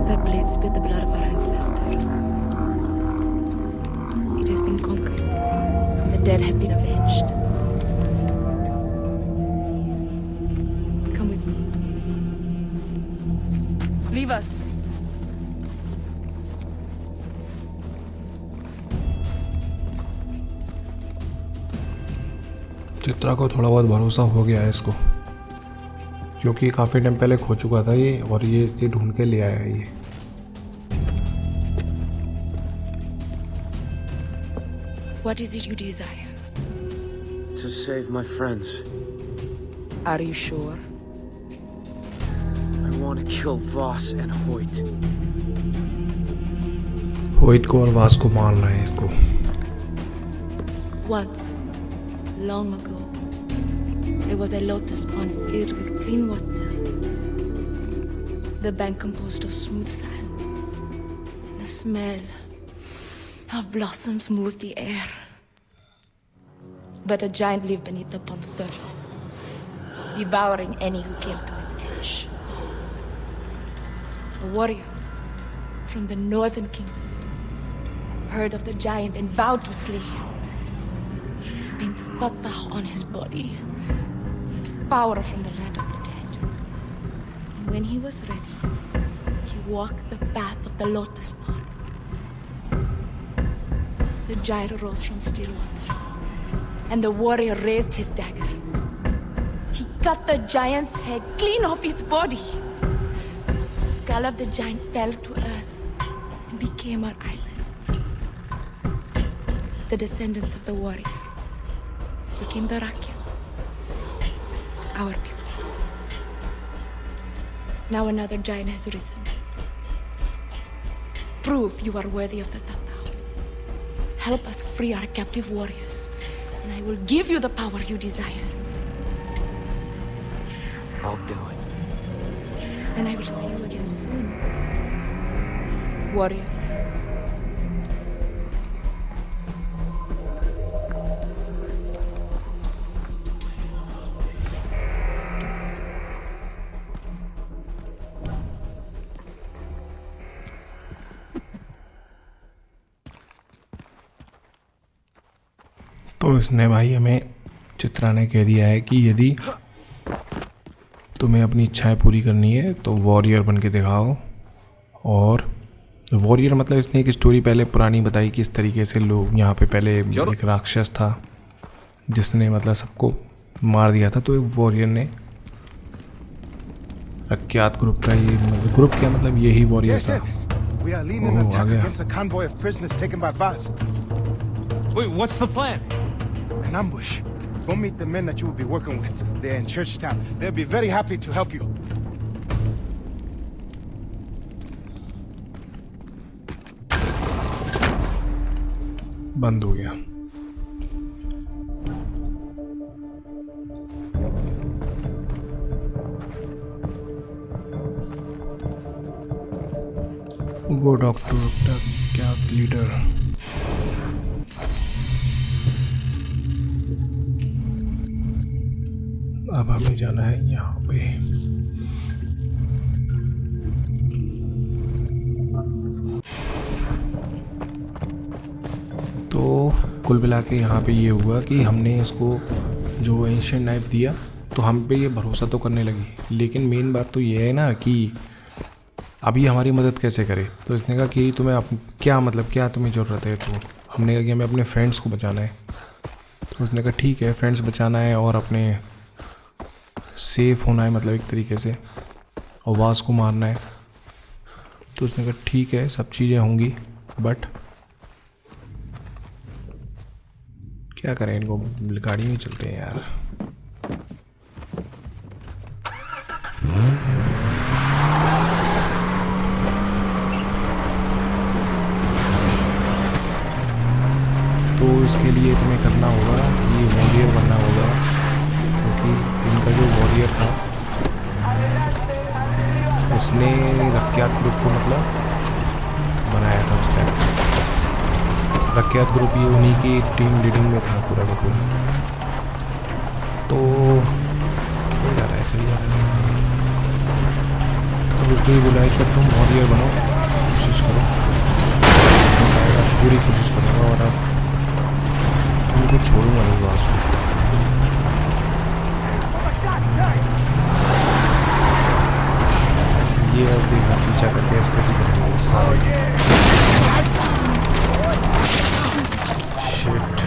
That blade spilled the blood of our ancestors. It has been conquered, and the dead have been avenged. Come with me. Leave us. Chitra को थोड़ा बहुत भरोसा हो गया है इसको, क्योंकि काफ़ी टाइम पहले खो चुका था ये, और ये इसे ढूंढ के ले आया है ये। What is it you desire? To save my friends. Are you sure? I want to kill Voss and Hoyt. होइट को और वास को मारना है इसको। Once, long ago, there was a lotus pond filled with clean water. The bank composed of smooth sand. And the smell of blossoms moved the air. But a giant lived beneath the pond's surface, devouring any who came to its edge. A warrior from the northern kingdom heard of the giant and vowed to slay him. Paint Tatah on his body, power from the land of the dead. And when he was ready, he walked the path of the lotus pond. The giant rose from still waters, and the warrior raised his dagger. He cut the giant's head clean off its body. The skull of the giant fell to earth and became our island. The descendants of the warrior became the Rakyat, our people. Now another giant has risen. Prove you are worthy of the Tatao. Help us free our captive warriors, and I will give you the power you desire. I'll do it. Then I will see you again soon, warrior. तो इसने भाई हमें, चित्रा ने कह दिया है कि यदि तुम्हें अपनी इच्छाएं पूरी करनी है तो वॉरियर बन के दिखाओ। और वॉरियर मतलब इसने एक स्टोरी पहले पुरानी बताई कि इस तरीके से लोग यहाँ पे पहले एक राक्षस था जिसने मतलब सबको मार दिया था, तो एक वॉरियर ने अज्ञात ग्रुप का, ये ग्रुप क्या मतलब यही वॉरियर था। We are leading an Oh, attack yeah. against a convoy of prisoners taken by Vaz. Wait, what's the plan? An ambush. Go meet the men that you will be working with. They're in Churchtown. They'll be very happy to help you. बंद हो गया। गो doctor क्या leader. अब हमें जाना है यहाँ पे। तो कुल मिला के यहाँ पे ये हुआ कि हमने इसको जो एंशिएंट नाइफ दिया तो हम पे ये भरोसा तो करने लगी, लेकिन मेन बात तो ये है ना कि अभी हमारी मदद कैसे करे। तो इसने कहा कि तुम्हें क्या मतलब क्या तुम्हें ज़रूरत है। तो हमने कहा कि हमें अपने फ्रेंड्स को बचाना है। तो उसने कहा ठीक है, फ्रेंड्स बचाना है और अपने सेफ होना है मतलब एक तरीके से, और वास को मारना है। तो उसने कहा ठीक है सब चीज़ें होंगी, बट क्या करें इनको, गाड़ी में चलते हैं यार। तो इसके लिए तुम्हें करना होगा, ये वॉरियर बनना होगा, क्योंकि इनका जो वॉरियर था उसने रक्यात ग्रुप को मतलब बनाया था उस टाइम। रक्यात ग्रुप ये उन्हीं की टीम लीडिंग में था पूरा का पूरा। तो किधर जा रहा है, सही जा रहा है। तो उसको ही बुलाया कि अब तुम वॉरियर बनो, कोशिश करो, पूरी कोशिश करूँगा और अब तुमको छोड़ूंगा नहीं बॉस में। ये अब देखा पीछा करके इस तरह से करेंगे सारे। शिट।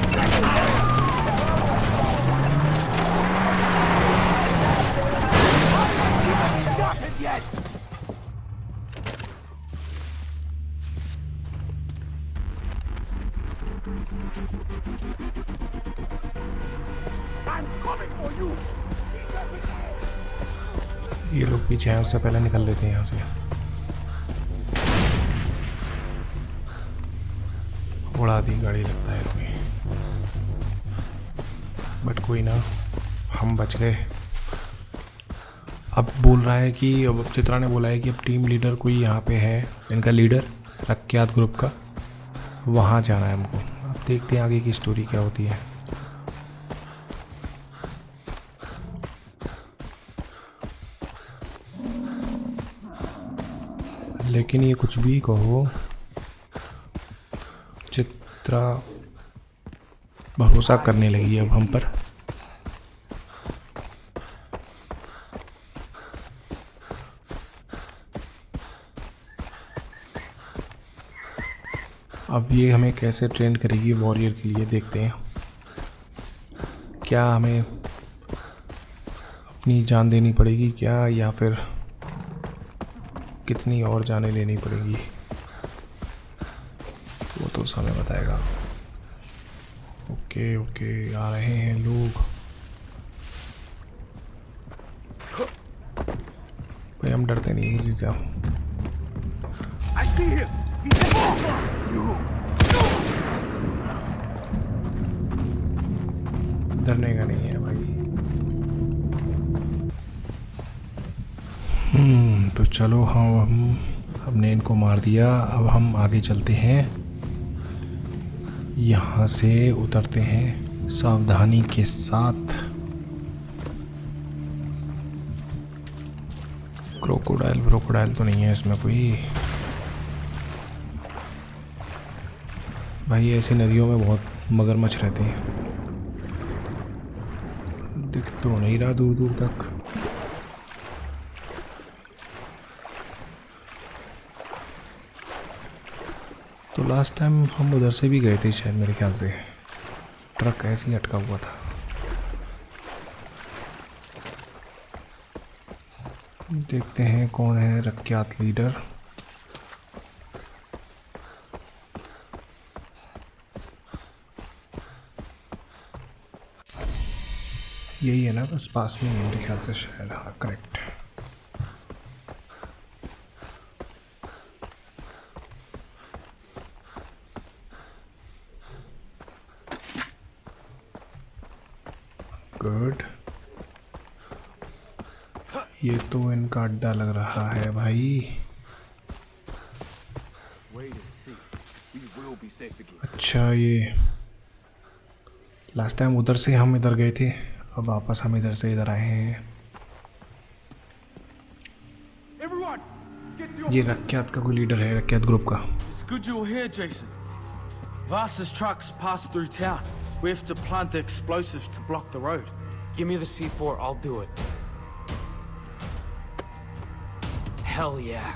ये लोग पीछे हैं, उससे पहले निकल लेते हैं यहाँ से। उड़ा दी गाड़ी लगता है तुम्हें, बट कोई ना, हम बच गए। अब बोल रहा है कि अब चित्रा ने बोला है कि अब टीम लीडर कोई यहाँ पे है, इनका लीडर रक्यात ग्रुप का, वहाँ जाना है हमको। अब देखते हैं आगे की स्टोरी क्या होती है। लेकिन ये कुछ भी कहो, चित्रा भरोसा करने लगी अब हम पर। अब ये हमें कैसे ट्रेन करेगी वॉरियर के लिए, देखते हैं। क्या हमें अपनी जान देनी पड़ेगी क्या, या फिर कितनी और जानें लेनी पड़ेगी, वो तो समय बताएगा। ओके ओके, आ रहे हैं लोग। भाई हम डरते नहीं हैं किसी से। डरने का नहीं है भाई। तो चलो हमने इनको मार दिया। अब हम आगे चलते हैं, यहाँ से उतरते हैं सावधानी के साथ। क्रोकोडाइल तो नहीं है इसमें कोई। भाई ऐसी नदियों में बहुत मगरमच्छ रहते हैं, दिख तो नहीं रहा दूर दूर तक। तो लास्ट टाइम हम उधर से भी गए थे शायद, मेरे ख्याल से ट्रक ऐसे ही अटका हुआ था। देखते हैं कौन है रक्यात लीडर। यही है ना, बस पास में ही है मेरे ख्याल से शायद। हाँ करेक्ट। गुड, ये तो इनका अड्डा लग रहा है भाई। अच्छा, ये लास्ट टाइम उधर से हम इधर गए थे, अब वापस हम इधर से इधर आए हैं। ये रक्यात का कोई लीडर है, रक्यात ग्रुप का। It's good you're here, Jason. Vasa's trucks pass through town. We have to plant the explosives to block the road. Give me the C4, I'll do it. Hell yeah.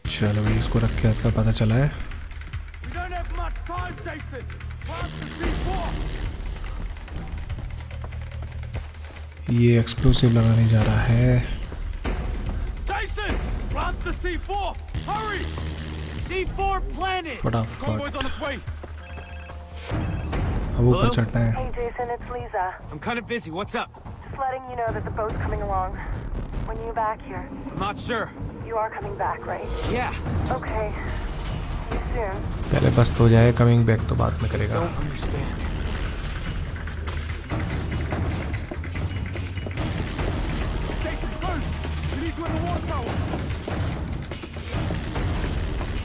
चलो भाई, इसको रक्यात का पता चला है। We don't have much time, Jason. Plant the C4. ये explosive लगाने जा रहा है। Jason, plant the C4. Hurry. C4 planted. फटाफट Convoy's on its way. अब ऊपर चढ़ना है। Hey Jason, it's Lisa. I'm kind of busy. What's up? Just letting you know that the boat's coming along. When you back here, I'm not sure. you are coming back, right? Yeah. Okay. See you soon. पहले बस तो जाए, coming back तो बाद में करेगा। Don't understand.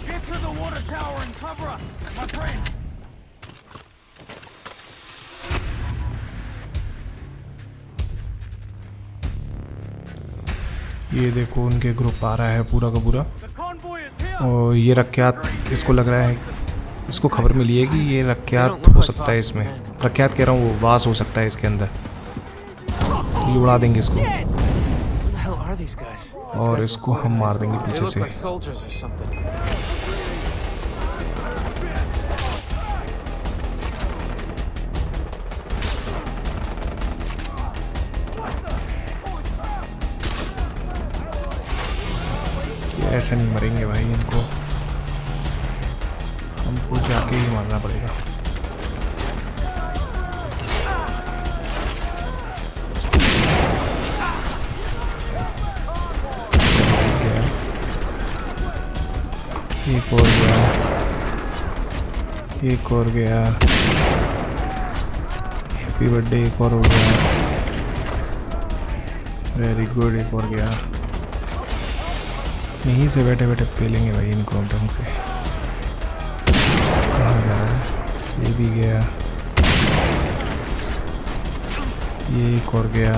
Get to the water tower and cover us. My friend. ये देखो उनके ग्रुप आ रहा है पूरा का पूरा, The convoy is here. और ये रख्यात, इसको लग रहा है, इसको खबर मिली है कि ये रख्यात हो सकता है इसमें। रख्यात कह रहा हूँ, वो वास हो सकता है इसके अंदर, तो ये उड़ा देंगे इसको। Who the hell are these guys? और इसको हम मार देंगे They पीछे look से। like soldiers or something. ये ऐसे नहीं मरेंगे भाई, इनको हमको जाके ही मारना पड़ेगा। एक और गया, एक और गया। हैप्पी बर्थडे, एक और हो गया। वेरी गुड, एक और गया। यहीं से बैठे बैठे पे लेंगे भाई इनको ढंग से। कहाँ जा रहा है? ये भी गया, ये एक और गया।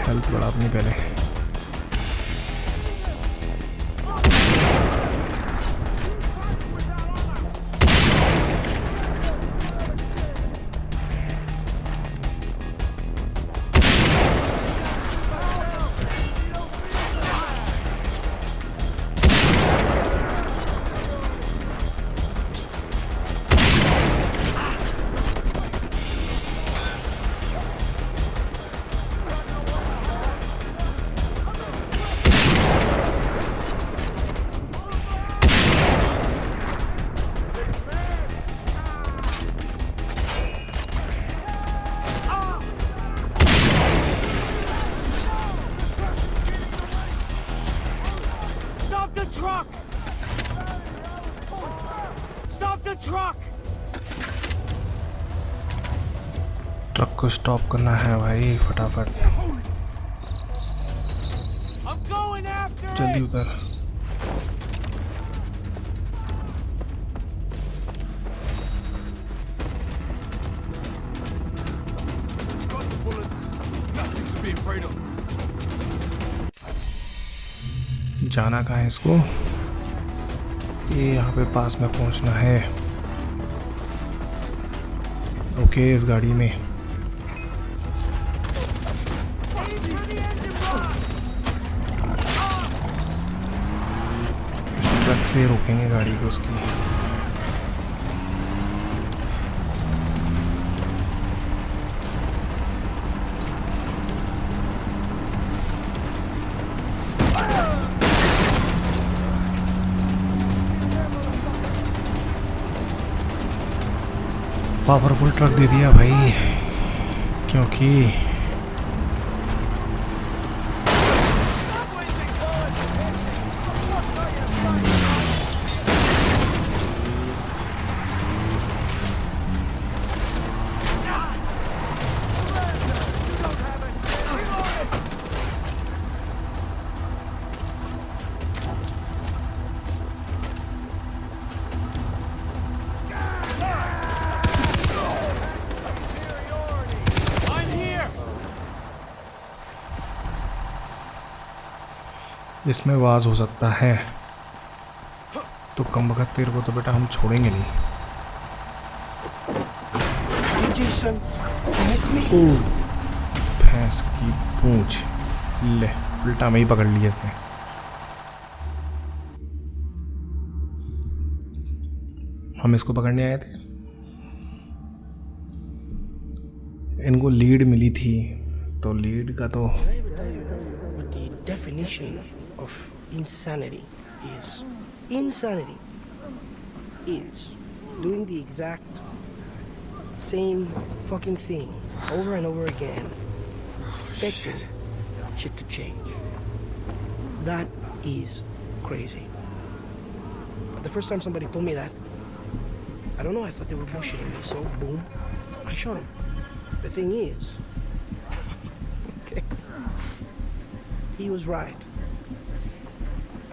हेल्प बढ़ा अपनी पहले। Stop the truck! Stop the truck! Truck को स्टॉप करना है भाई फटाफट, I'm going after जल्दी it! उतर। Got the bullets. Nothing to be afraid of. जाना कहाँ है इसको? ये यहाँ पे पास में पहुँचना है। ओके, इस गाड़ी में इस ट्रक से रोकेंगे गाड़ी को उसकी। पावरफुल ट्रक दे दिया भाई, क्योंकि इसमें वाज हो सकता है, तो कम वक्त तेरे को तो बेटा हम छोड़ेंगे नहीं। भैंस की पूंछ, ले उल्टा में ही पकड़ लिया इसने। हम इसको पकड़ने आए थे, इनको लीड मिली थी, तो लीड का तो What the definition of insanity is doing the exact same fucking thing over and over again, expecting shit to change. That is crazy. But the first time somebody told me that, I don't know, I thought they were bullshitting me, so boom, I shot him. The thing is, okay, he was right.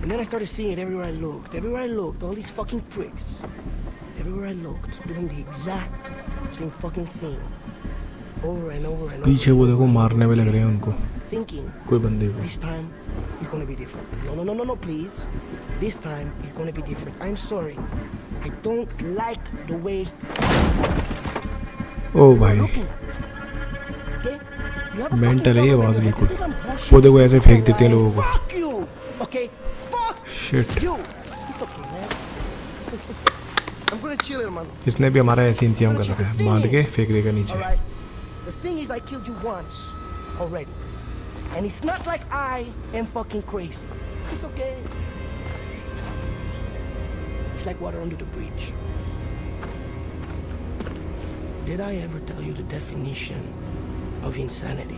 And then I started seeing it everywhere I looked, all these fucking pricks, everywhere I looked, doing the exact same fucking thing, over and over and over. पीछे वो देखो मारने में लग रहे हैं उनको, Thinking, कोई बंदे को. this time is gonna be different. No, please. This time is gonna be different. I'm sorry. I don't like the way. ओ भाई, मेंटल है ये आवाज बिल्कुल. वो देखो ऐसे फेंक देते हैं लोगों को. Fuck you. Okay. Fuck Shit. you. It's okay, man. I'm gonna chill here, man. इसने भी हमारा ऐसे इंतजाम कर रखा है, बांध के फेंक देगा नीचे. All right. The thing is, I killed you once already, and it's not like I am fucking crazy. It's okay. It's like water under the bridge. Did I ever tell you the definition of insanity?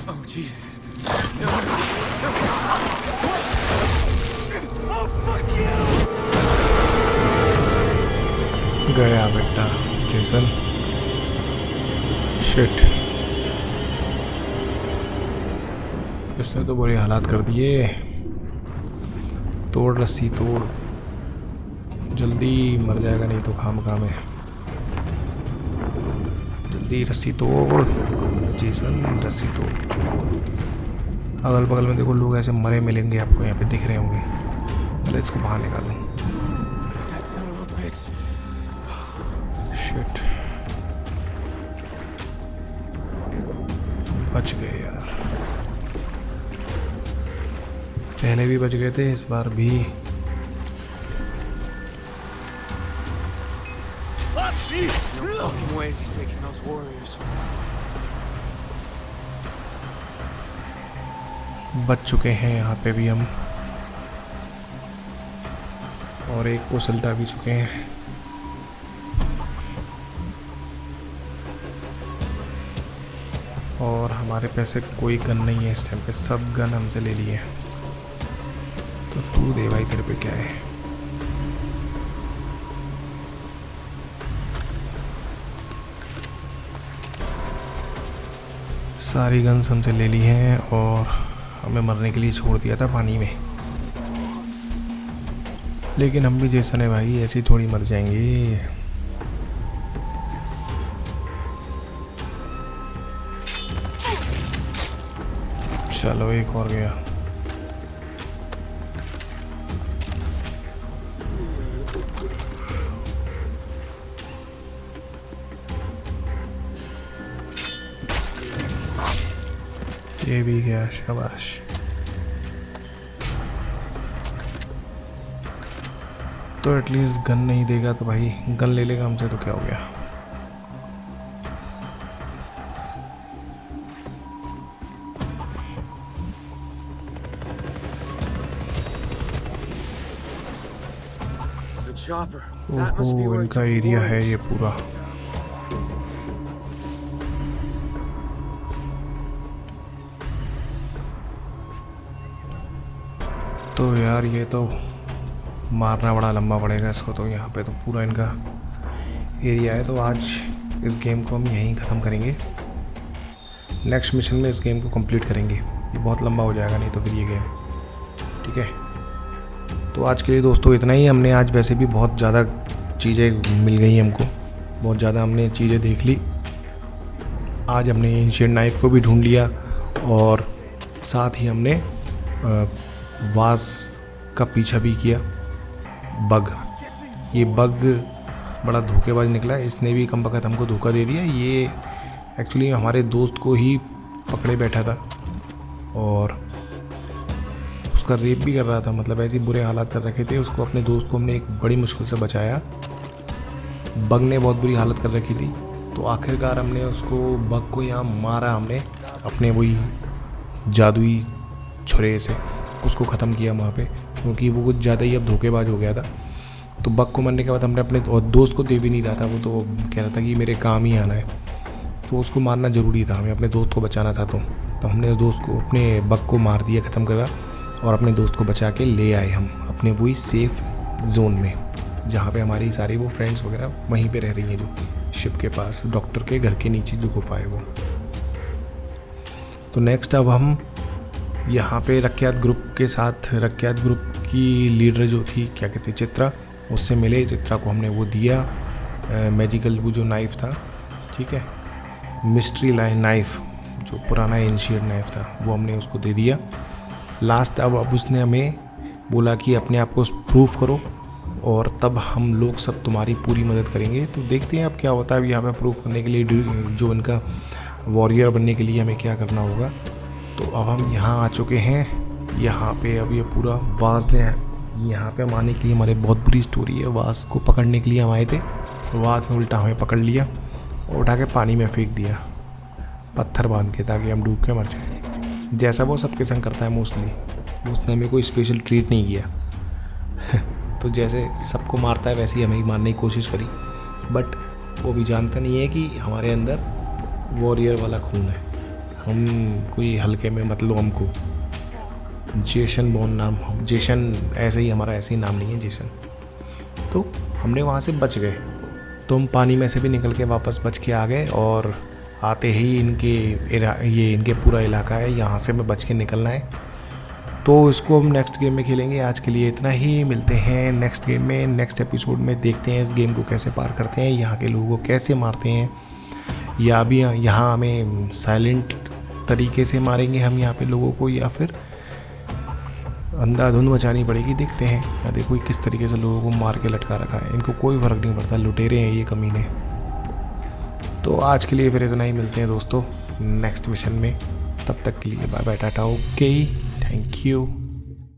Oh, Jesus. Oh, fuck you! गया बेटा Jason. Shit, इसने तो बुरे हालात कर दिए. तोड़ रस्सी तोड़, जल्दी मर जाएगा नहीं तो खामखा में. जल्दी रस्सी तोड़ जेसन, रस्सी तोड़. अगल बगल में देखो लोग ऐसे मरे मिलेंगे आपको, यहाँ पे दिख रहे होंगे. पहले इसको बाहर निकालूं. शिट, बच गए यार. पहले भी बच गए थे, इस बार भी. No fucking way is he taking those warriors. बच चुके हैं यहाँ पे भी हम, और एक को सल्टा भी चुके हैं. और हमारे पैसे कोई गन नहीं है इस टाइम पे, सब गन हमसे ले लिए. तो तू दे भाई, तेरे पे क्या है. सारी गन्स हमसे ले ली हैं और हमें मरने के लिए छोड़ दिया था पानी में. लेकिन हम भी जैसा है भाई, ऐसे ही थोड़ी मर जाएंगे. चलो एक और गया. ये भी गया, शाबाश. तो एटलीस्ट गन नहीं देगा तो भाई गन ले लेगा हमसे तो क्या हो गया. ओहो, इनका एरिया है ये पूरा. तो यार ये तो मारना बड़ा लंबा पड़ेगा इसको. तो यहाँ पे तो पूरा इनका एरिया है. तो आज इस गेम को हम यहीं ख़त्म करेंगे. नेक्स्ट मिशन में इस गेम को कंप्लीट करेंगे. ये बहुत लंबा हो जाएगा नहीं तो फिर ये गेम. ठीक है, तो आज के लिए दोस्तों इतना ही. हमने आज वैसे भी बहुत ज़्यादा चीज़ें मिल गई हमको, बहुत ज़्यादा हमने चीज़ें देख ली. आज हमने एंशिएंट नाइफ को भी ढूंढ लिया और साथ ही हमने वास का पीछा भी किया. बग, ये बग बड़ा धोखेबाज निकला. इसने भी कम वक्त हमको धोखा दे दिया. ये एक्चुअली हमारे दोस्त को ही पकड़े बैठा था और उसका रेप भी कर रहा था. मतलब ऐसे बुरे हालात कर रखे थे उसको. अपने दोस्त को हमने एक बड़ी मुश्किल से बचाया. बग ने बहुत बुरी हालत कर रखी थी तो आखिरकार हमने उसको बग को यहाँ मारा, हमने अपने वही जादुई छुरे से उसको ख़त्म किया वहाँ पे, क्योंकि वो कुछ ज़्यादा ही अब धोखेबाज हो गया था। तो बग को मरने के बाद हमने अपने दोस्त को दे भी नहीं रहा था, वो तो कह रहा था कि मेरे काम ही आना है, तो उसको मारना ज़रूरी था, हमें अपने दोस्त को बचाना था। तो हमने उस दोस्त को, अपने बग को मार दिया, ख़त्म करा और अपने दोस्त को बचा के ले आए हम अपने वही सेफ़ जोन में, जहाँ पे हमारी सारी वो फ्रेंड्स वगैरह वहीं पे रह रही हैं, जो शिप के पास डॉक्टर के घर के नीचे जो गुफा है वो। तो नेक्स्ट अब हम यहाँ पे रक्यात ग्रुप के साथ, रक्यात ग्रुप की लीडर जो थी, क्या कहते हैं, चित्रा, उससे मिले। चित्रा को हमने वो दिया मैजिकल वो जो नाइफ था, ठीक है, मिस्ट्री लाइन नाइफ, जो पुराना एंशियंट नाइफ था, वो हमने उसको दे दिया। लास्ट अब उसने हमें बोला कि अपने आप को प्रूफ करो और तब हम लोग सब तुम्हारी पूरी मदद करेंगे। तो देखते हैं अब क्या होता है। अब यहाँ पे प्रूफ करने के लिए जो इनका वॉरियर बनने के लिए हमें क्या करना होगा। तो अब हम यहाँ आ चुके हैं। यहाँ पे अब ये पूरा वास ने, यहाँ पे हम आने के लिए हमारे बहुत बुरी स्टोरी है। वास को पकड़ने के लिए हम आए थे, वास ने उल्टा हमें पकड़ लिया और उठा के पानी में फेंक दिया, पत्थर बांध के, ताकि हम डूब के मर जाए, जैसा वो सबके संग करता है मोस्टली। उसने हमें कोई स्पेशल ट्रीट नहीं किया तो जैसे सबको मारता है वैसे ही हमें मारने की कोशिश करी, बट वो भी जानता नहीं है कि हमारे अंदर वॉरियर वाला खून है। हम कोई हल्के में मतलब हमको जेसन बॉर्न नाम, जेसन ऐसे ही, हमारा ऐसे ही नाम नहीं है जेसन। तो हमने वहाँ से बच गए। तो हम पानी में से भी निकल के वापस बच के आ गए और आते ही इनके पूरा इलाका है, यहाँ से हमें बच के निकलना है। तो इसको हम नेक्स्ट गेम में खेलेंगे। आज के लिए इतना ही, मिलते हैं नेक्स्ट गेम में, नेक्स्ट एपिसोड में। देखते हैं इस गेम को कैसे पार करते हैं, यहाँ के लोगों को कैसे मारते हैं, या भी यहाँ हमें साइलेंट तरीके से मारेंगे हम यहाँ पे लोगों को, या फिर अंधाधुंध मचानी पड़ेगी। देखते हैं। या देखो किस तरीके से लोगों को मार के लटका रखा है, इनको कोई फ़र्क नहीं पड़ता, लुटेरे हैं ये कमीने। तो आज के लिए फिर इतना ही, मिलते हैं दोस्तों नेक्स्ट मिशन में। तब तक के लिए bye bye, tata, okay, thank you.